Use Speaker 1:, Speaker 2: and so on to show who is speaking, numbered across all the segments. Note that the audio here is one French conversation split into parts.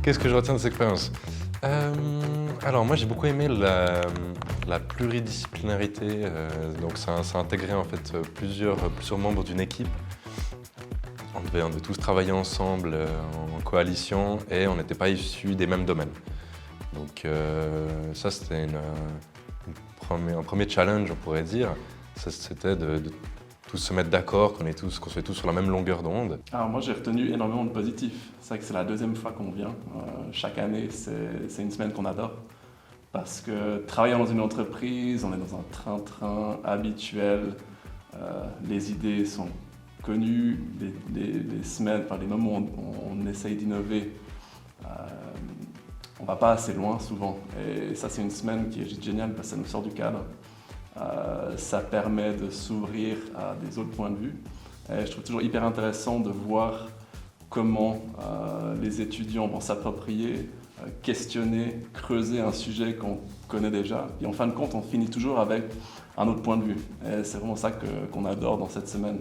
Speaker 1: Qu'est-ce que je retiens de cette expérience? Alors moi j'ai beaucoup aimé la pluridisciplinarité, donc ça intégrait en fait plusieurs membres d'une équipe. On devait tous travailler ensemble en coalition et on n'était pas issus des mêmes domaines. Donc ça c'était un premier challenge on pourrait dire, c'était de tous se mettre d'accord, qu'on soit tous sur la même longueur d'onde.
Speaker 2: Alors moi j'ai retenu énormément de positifs. C'est vrai que c'est la deuxième fois qu'on vient. Chaque année c'est une semaine qu'on adore. Parce que travailler dans une entreprise, on est dans un train-train habituel, les idées sont connues, les semaines, enfin les moments où on essaye d'innover, on va pas assez loin souvent. Et ça c'est une semaine qui est juste géniale parce que ça nous sort du cadre. Ça permet de s'ouvrir à des autres points de vue. Et je trouve toujours hyper intéressant de voir comment les étudiants vont s'approprier, questionner, creuser un sujet qu'on connaît déjà. Et en fin de compte, on finit toujours avec un autre point de vue. Et c'est vraiment ça qu'on adore dans cette semaine.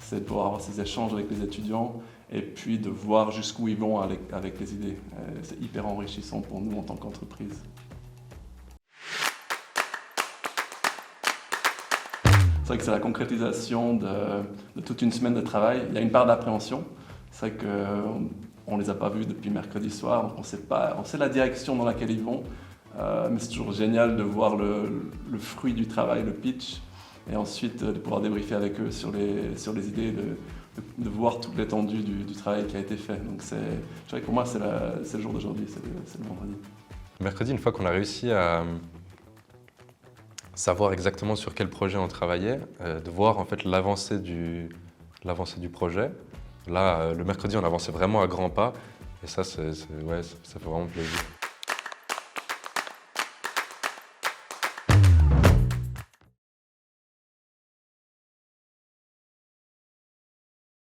Speaker 2: C'est de pouvoir avoir ces échanges avec les étudiants et puis de voir jusqu'où ils vont avec les idées. C'est hyper enrichissant pour nous en tant qu'entreprise. C'est vrai que c'est la concrétisation de toute une semaine de travail. Il y a une part d'appréhension. C'est vrai qu'on ne les a pas vus depuis mercredi soir, donc on sait la direction dans laquelle ils vont, mais c'est toujours génial de voir le fruit du travail, le pitch, et ensuite de pouvoir débriefer avec eux sur les idées, de voir toute l'étendue du travail qui a été fait. Donc je dirais que pour moi c'est le jour d'aujourd'hui, c'est le vendredi.
Speaker 1: Mercredi, une fois qu'on a réussi à savoir exactement sur quel projet on travaillait, de voir en fait l'avancée du projet. Là, le mercredi, on avançait vraiment à grands pas et ça fait vraiment plaisir.